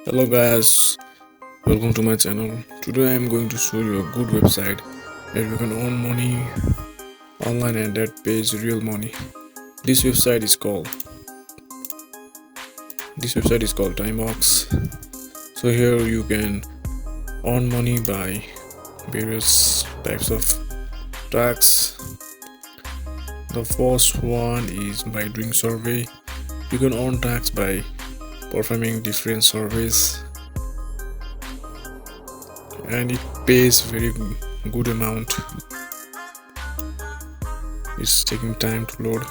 Hello guys, welcome to my channel. Today I am going to show you a good website that you can earn money online and that pays real money. This website is called Timebucks. So here you can earn money by various types of tasks. The first one is by doing survey. You can earn tasks by performing different surveys and it pays very good amount. It's taking time to load.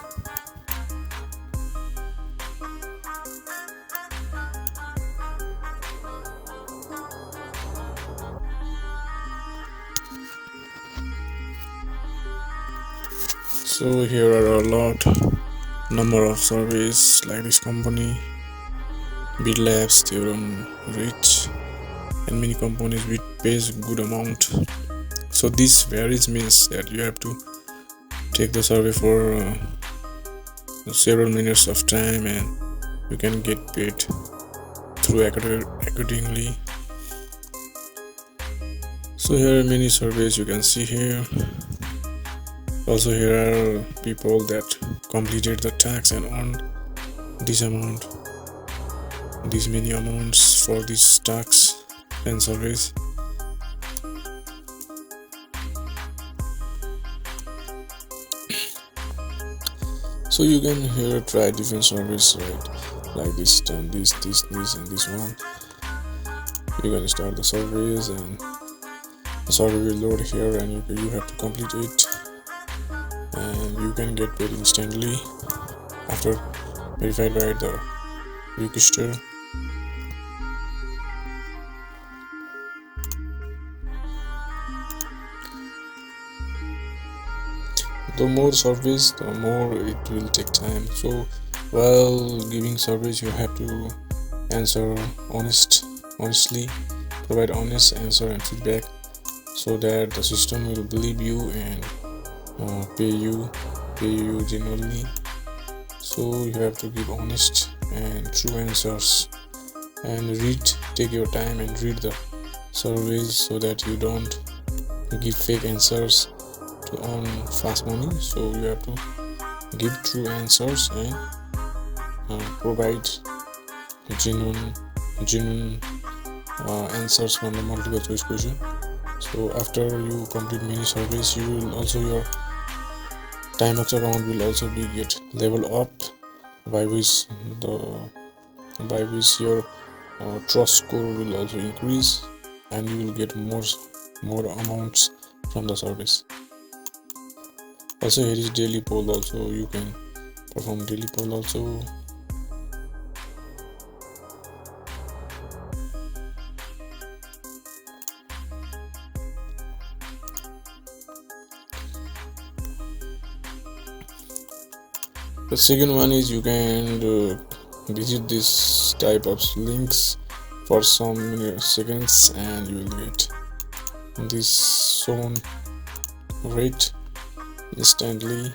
So here are a number of surveys like this company, Bid Labs, Theorem, Rich, and many companies which pays good amount. So this varies means that you have to take the survey for several minutes of time and you can get paid through accordingly. So here are many surveys you can see here. Also here are people that completed the task and earned this amount, these many amounts for these tasks and surveys. So you can here try different surveys, right? Like this and this and this one. You can start the surveys and the survey will load here and you have to complete it, and you can get paid instantly after verified by the requester. The more surveys, the more it will take time. So while giving surveys you have to answer honestly, provide honest answer and feedback so that the system will believe you and pay you genuinely. So you have to give honest and true answers and take your time and read the surveys so that you don't give fake answers to earn fast money. So you have to give true answers and provide genuine answers from the multiple choice question. So after you complete many surveys, you will also your Timebucks account will also be get level up, by which your trust score will also increase and you will get more amounts from the surveys. Also here is daily poll, also you can perform daily poll also. The second one is you can visit this type of links for some seconds and you will get this shown rate instantly.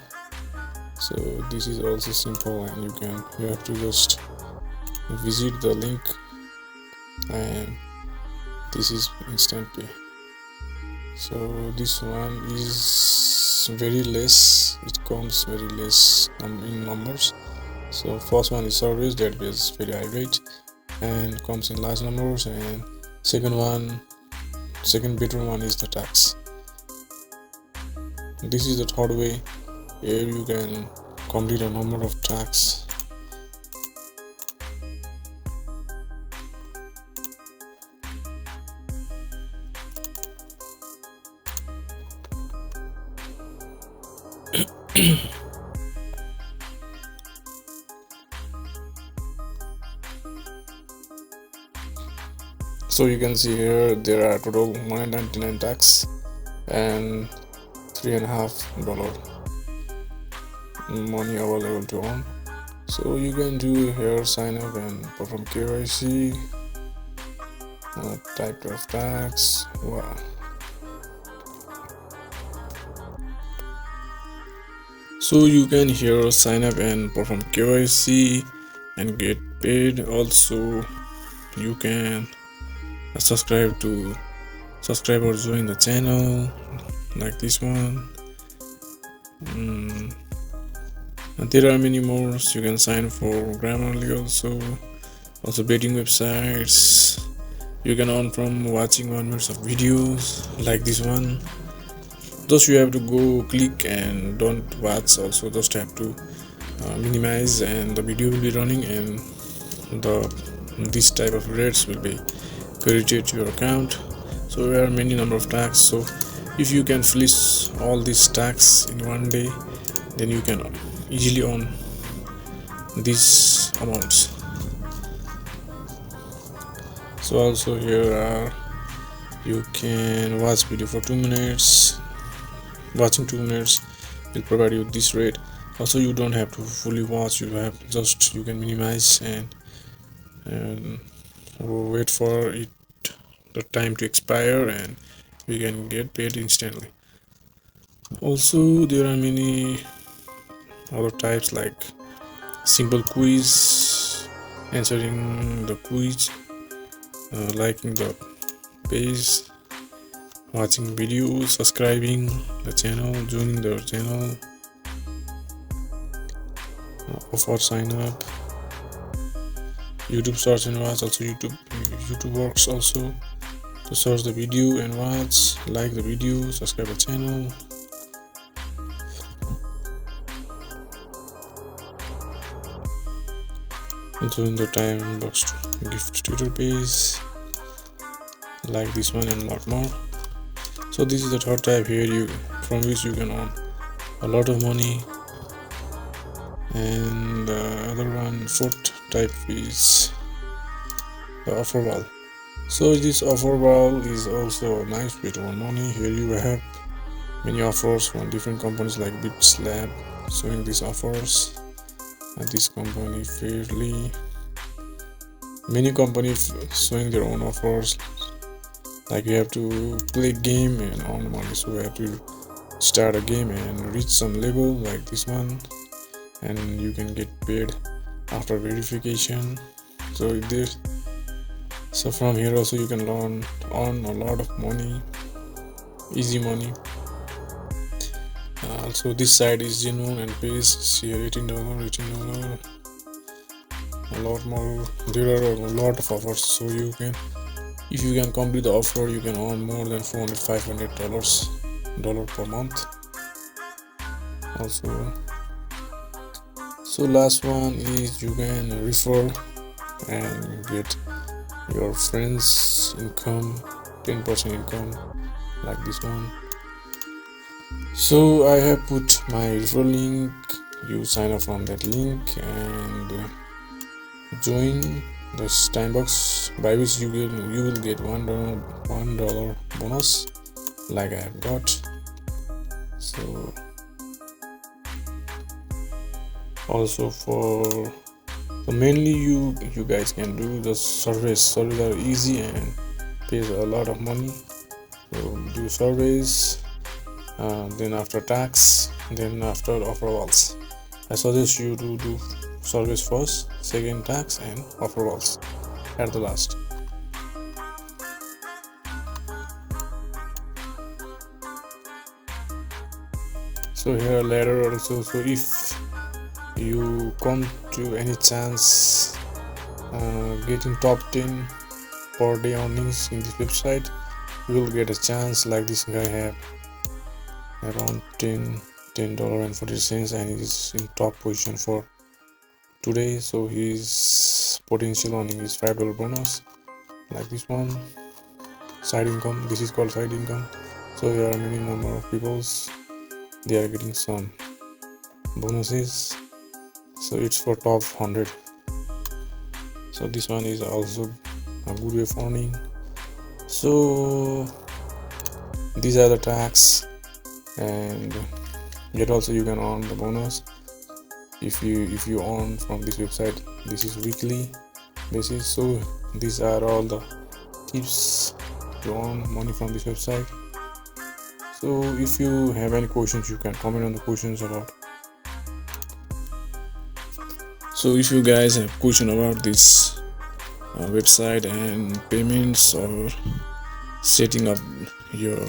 So this is also simple and you have to just visit the link and this is instant pay. So this one is very less, it comes very less in numbers. So first one is surveys that pays very high rate and comes in large numbers, and second better one is the tax. This is the third way where you can complete a number of tasks. So you can see here there are total 199 tasks and $3.50 money available to earn. So you can do here sign up and perform KYC, type of tax. Wow. So you can here sign up and perform KYC and get paid. Also you can subscribe or join the channel like this one. And there are many more. You can sign for Grammarly also betting websites. You can earn from watching 1 minute of videos like this one. Just you have to go click and don't watch, also just have to minimize, and the video will be running, and this type of rates will be credited to your account. So there are many number of tags, so if you can finish all these tags in one day, then you can easily earn these amounts. So also here are, you can watch video for 2 minutes. Watching 2 minutes will provide you this rate. Also you don't have to fully watch, you can minimize and wait for it the time to expire, and we can get paid instantly. Also there are many other types like simple quiz, answering the quiz, liking the page, watching videos, subscribing the channel, joining the channel, offer sign up, YouTube search and watch, also YouTube works also to search the video and watch, like the video, subscribe the channel. Join the Timebucks gift Twitter page like this one, and lot more. So this is the third type here, from which you can earn a lot of money. And the other one, fourth type, is the Offerbucks. So this Offerbucks is also a nice way to earn money. Here you have many offers from different companies like Bits Lab showing these offers, and this company Fairly, many companies showing their own offers, like you have to play game and earn money. So you have to start a game and reach some level like this one, and you can get paid after verification. So from here also you can earn a lot of money, easy money. Also this side is genuine and pays here $18, a lot more. There are a lot of offers, so if you can complete the offer, you can earn more than $400-$500 per month also. So last one is, you can refer and get your friends income, 10% income like this one. So I have put my referral link. You sign up from that link and join this Timebucks, by which you will get $1 bonus like I have got. So also mainly you guys can do the surveys are easy and pays a lot of money. So do surveys, then after tax, then after Offerbucks. I suggest you to do surveys first, second tax, and Offerbucks at the last. So here later also, so if you come to any chance getting top 10 per day earnings in this website, you will get a chance. Like this guy have around $10.40, and he is in top position for today. So his potential earning is $5 bonus like this one. Side income, this is called side income. So there are many number of peoples, they are getting some bonuses. So it's for top 100. So this one is also a good way of earning. So these are the tax, and yet also you can earn the bonus if you earn from this website. This is weekly basis. So these are all the tips to earn money from this website. So if you have any questions, you can comment on the questions about. So if you guys have question about this website and payments or setting up your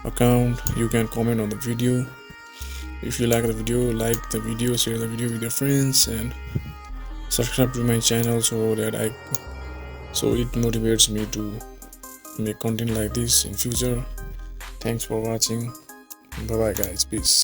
account, you can comment on the video. If you like the video, share the video with your friends, and subscribe to my channel so it motivates me to make content like this in future. Thanks for watching. Bye bye guys, peace.